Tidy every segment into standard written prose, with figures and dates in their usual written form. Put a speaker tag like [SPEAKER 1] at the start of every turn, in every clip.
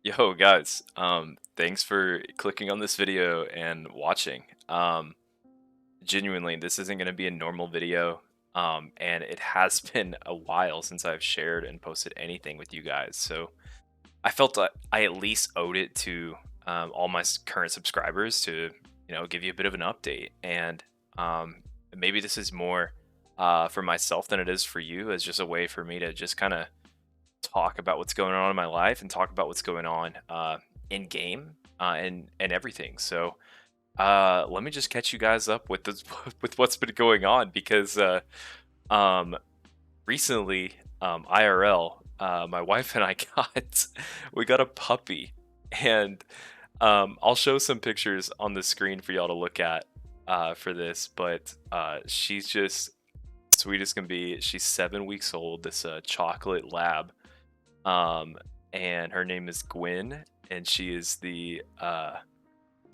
[SPEAKER 1] Yo, guys, thanks for clicking on this video and watching. Genuinely, this isn't going to be a normal video, and it has been a while since I've shared and posted anything with you guys. So I felt that I at least owed it to all my current subscribers to, give you a bit of an update. And maybe this is more for myself than it is for you, as just a way for me to just kind of talk about what's going on in my life and talk about what's going on in game and everything. So let me just catch you guys up with this with what's been going on because um, recently IRL my wife and I got a puppy and I'll show some pictures on the screen for y'all to look at for this, but she's just sweet as can be. She's 7 weeks old. This chocolate lab, um, and her name is Gwen, and she is the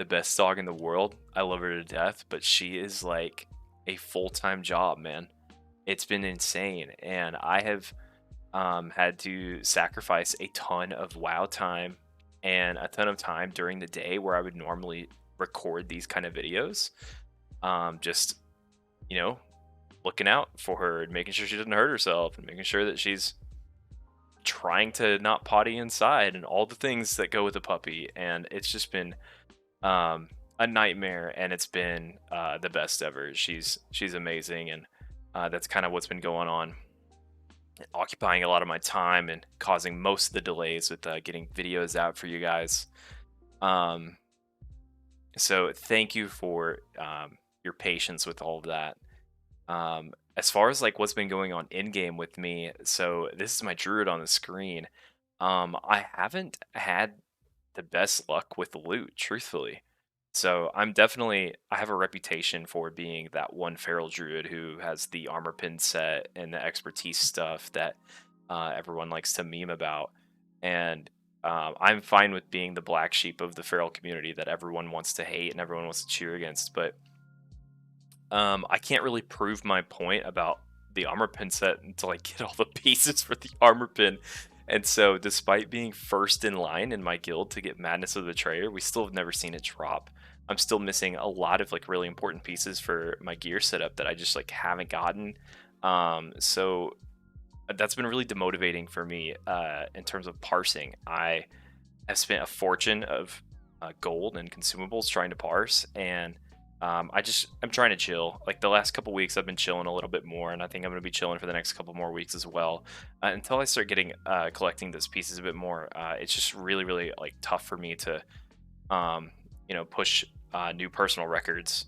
[SPEAKER 1] best dog in the world. I love her to death, but she is like a full-time job, man. It's been insane, and I have had to sacrifice a ton of WoW time and a ton of time during the day where I would normally record these kind of videos. Just you know, looking out for her and making sure she doesn't hurt herself and making sure that she's trying to not potty inside and all the things that go with a puppy. And it's just been a nightmare, and it's been the best ever. She's amazing, and that's kind of what's been going on, occupying a lot of my time and causing most of the delays with getting videos out for you guys. Um, so thank you for your patience with all of that. As far as like what's been going on in game with me, so this is my druid on the screen. I haven't had the best luck with loot, truthfully. So I have a reputation for being that one feral druid who has the armor pin set and the expertise stuff that everyone likes to meme about. And I'm fine with being the black sheep of the feral community that everyone wants to hate and everyone wants to cheer against. But I can't really prove my point about the armor pin set until I get all the pieces for the armor pin. And so, despite being first in line in my guild to get Madness of the Betrayer, we still have never seen it drop. I'm still missing a lot of like really important pieces for my gear setup that I just like haven't gotten. So that's been really demotivating for me in terms of parsing. I have spent a fortune of gold and consumables trying to parse, and I'm trying to chill. Like the last couple weeks, I've been chilling a little bit more, and I think I'm going to be chilling for the next couple more weeks as well until I start getting collecting those pieces a bit more. It's just really, really like tough for me to um, push new personal records.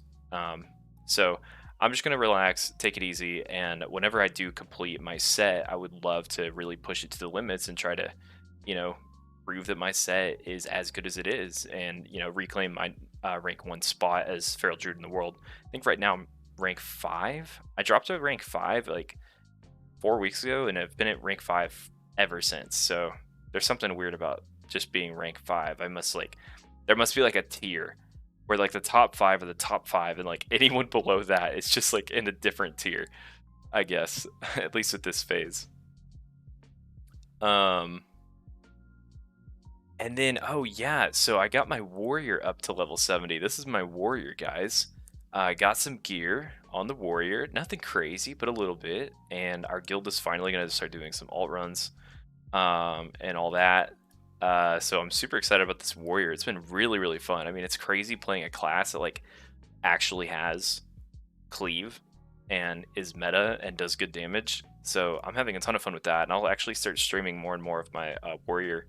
[SPEAKER 1] So I'm just gonna relax, take it easy, and whenever I do complete my set, I would love to really push it to the limits and try to, you know, prove that my set is as good as it is, and reclaim my rank one spot as Feral Druid in the world. I think right now I'm rank five. I dropped to rank five like 4 weeks ago, and I've been at rank five ever since. So there's something weird about just being rank five. There must be like a tier where like the top five are the top five, and like anyone below that is just like in a different tier, I guess. At least with this phase. Um, and then oh yeah, so I got my warrior up to level 70. This is my warrior, guys. I got some gear on the warrior, nothing crazy, but a little bit. And our guild is finally gonna start doing some alt runs, and all that. So I'm super excited about this warrior. It's been really, really fun. I mean, it's crazy playing a class that like actually has cleave and is meta and does good damage. So I'm having a ton of fun with that, and I'll actually start streaming more and more of my warrior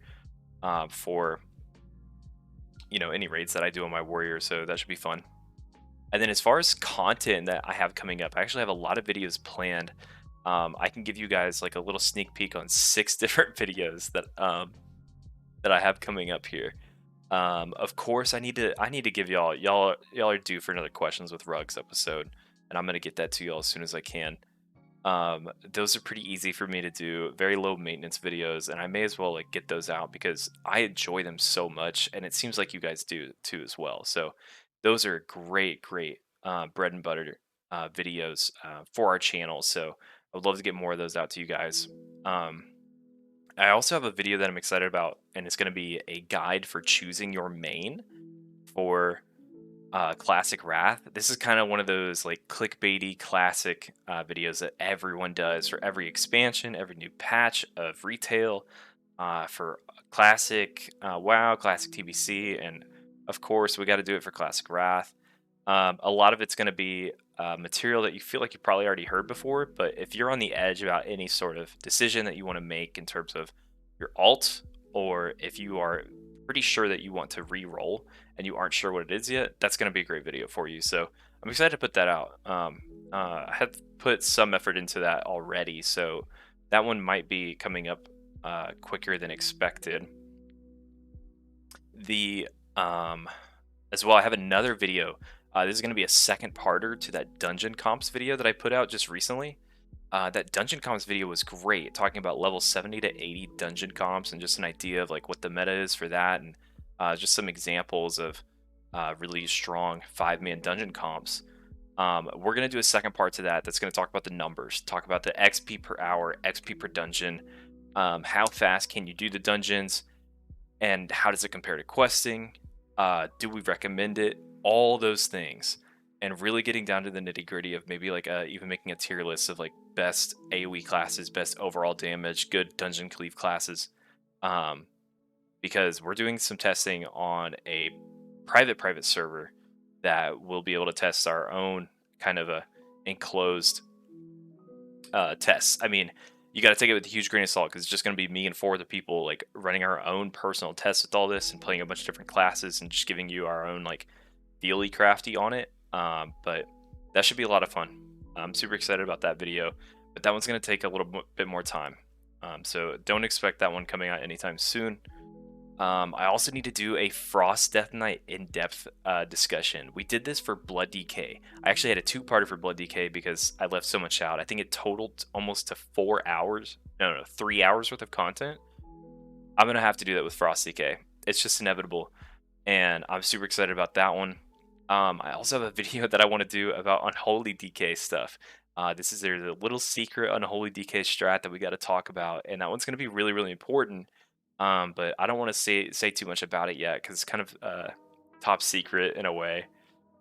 [SPEAKER 1] for any raids that I do on my warrior. So that should be fun. And then as far as content that I have coming up, I actually have a lot of videos planned. I can give you guys like a little sneak peek on 6 different videos that I have coming up here. Of course, I need to give y'all are due for another questions with Rugs episode, and I'm gonna get that to y'all as soon as I can. Those are pretty easy for me to do, very low maintenance videos, and I may as well like get those out because I enjoy them so much, and it seems like you guys do too as well. So those are great, great bread and butter videos for our channel. So I would love to get more of those out to you guys. Um, I also have a video that I'm excited about, and it's going to be a guide for choosing your main for Classic Wrath. This is kind of one of those like clickbaity classic videos that everyone does for every expansion, every new patch of retail, for Classic WoW, Classic TBC, and of course we got to do it for Classic Wrath. A lot of it's going to be material that you feel like you probably already heard before, but if you're on the edge about any sort of decision that you want to make in terms of your alt, or if you are pretty sure that you want to re-roll and you aren't sure what it is yet, that's going to be a great video for you. So I'm excited to put that out. I have put some effort into that already, so that one might be coming up quicker than expected. The As well, I have another video. This is going to be a second parter to that Dungeon Comps video that I put out just recently. That Dungeon Comps video was great, talking about level 70 to 80 Dungeon Comps and just an idea of like what the meta is for that, and just some examples of really strong 5-man Dungeon Comps. We're going to do a second part to that that's going to talk about the numbers, talk about the XP per hour, XP per dungeon, how fast can you do the dungeons, and how does it compare to questing? Do we recommend it? All those things, and really getting down to the nitty gritty of maybe like even making a tier list of like best AOE classes, best overall damage, good dungeon cleave classes. Um, because we're doing some testing on a private server that we'll be able to test our own kind of a enclosed tests. I mean, you got to take it with a huge grain of salt because it's just going to be me and 4 other people like running our own personal tests with all this and playing a bunch of different classes and just giving you our own like feely crafty on it. But that should be a lot of fun. I'm super excited about that video, but that one's going to take a little bit more time. So don't expect that one coming out anytime soon. I also need to do a Frost Death Knight in-depth discussion. We did this for Blood DK. I actually had a two-parter for Blood DK because I left so much out. I think it totaled almost to 4 hours. No, 3 hours worth of content. I'm going to have to do that with Frost DK. It's just inevitable. And I'm super excited about that one. I also have a video that I want to do about Unholy DK stuff. There's a little secret Unholy DK strat that we got to talk about. And that one's going to be really, really important. But I don't want to say too much about it yet because it's kind of top secret in a way.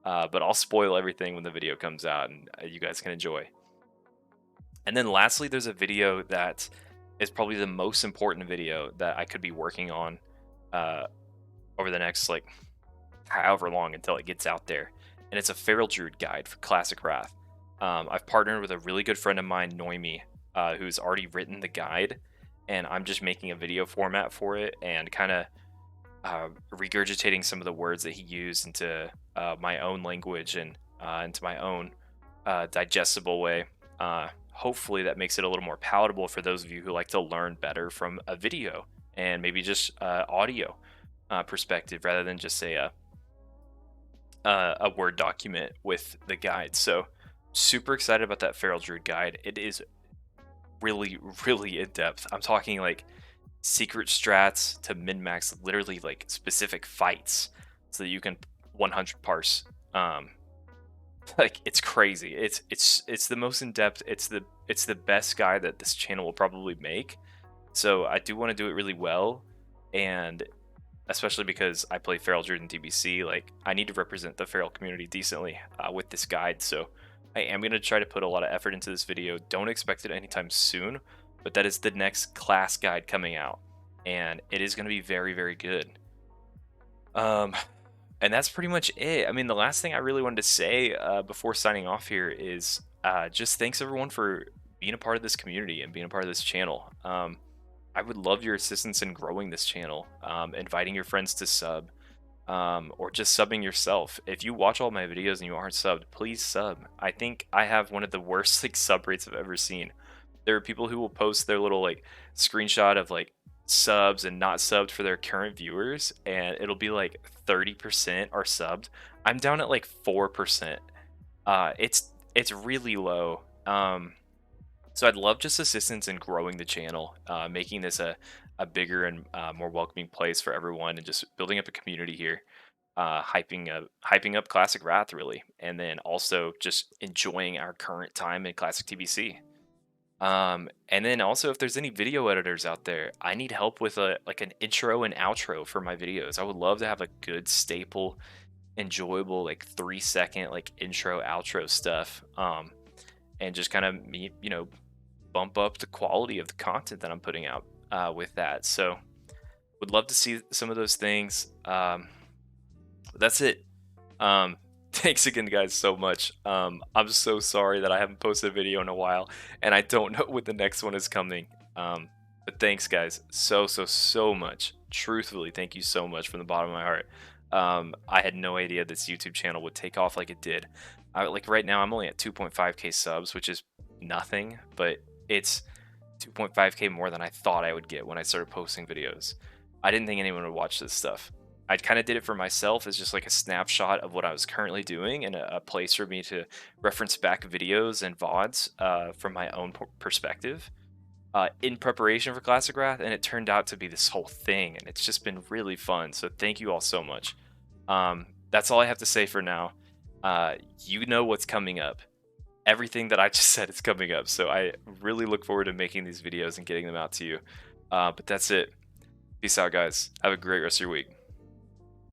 [SPEAKER 1] But I'll spoil everything when the video comes out and you guys can enjoy. And then lastly, there's a video that is probably the most important video that I could be working on over the next like however long until it gets out there. And it's a Feral Druid guide for Classic Wrath. I've partnered with a really good friend of mine, Noemi, who's already written the guide, and I'm just making a video format for it and kind of regurgitating some of the words that he used into my own language and into my own digestible way. Hopefully that makes it a little more palatable for those of you who like to learn better from a video and maybe just audio perspective rather than just say a Word document with the guide. So super excited about that Feral Druid guide. It is really, really in depth. I'm talking like secret strats to min max, literally like specific fights, so that you can 100 parse. Like it's crazy. It's the most in depth. It's the best guide that this channel will probably make. So I do want to do it really well, and especially because I play Feral Druid in TBC, like I need to represent the Feral community decently with this guide. So I am going to try to put a lot of effort into this video. Don't expect it anytime soon, but that is the next class guide coming out, and it is going to be very, very good. And that's pretty much it. I mean, the last thing I really wanted to say before signing off here is just thanks everyone for being a part of this community and being a part of this channel. I would love your assistance in growing this channel, inviting your friends to sub, or just subbing yourself. If you watch all my videos and you aren't subbed, please sub. I think I have one of the worst like sub rates I've ever seen. There are people who will post their little like screenshot of like subs and not subbed for their current viewers, and it'll be like 30% are subbed. I'm down at like 4%. It's really low. So I'd love just assistance in growing the channel, making this a bigger and more welcoming place for everyone, and just building up a community here, hyping up Classic Wrath really, and then also just enjoying our current time in Classic TBC. And then also if there's any video editors out there, I need help with a like an intro and outro for my videos. I would love to have a good staple, enjoyable like 3 second like intro outro stuff. And just kind of me, bump up the quality of the content that I'm putting out with that. So would love to see some of those things. That's it. Thanks again, guys, so much. I'm so sorry that I haven't posted a video in a while, and I don't know when the next one is coming. But thanks, guys, so much. Truthfully, thank you so much from the bottom of my heart. I had no idea this YouTube channel would take off like it did. Like right now, I'm only at 2.5k subs, which is nothing, but it's 2.5k more than I thought I would get when I started posting videos. I didn't think anyone would watch this stuff. I kind of did it for myself as just like a snapshot of what I was currently doing and a place for me to reference back videos and VODs from my own perspective in preparation for Classic Wrath. And it turned out to be this whole thing. And it's just been really fun. So thank you all so much. That's all I have to say for now. You know what's coming up. Everything that I just said is coming up. So I really look forward to making these videos and getting them out to you. But that's it. Peace out, guys. Have a great rest of your week.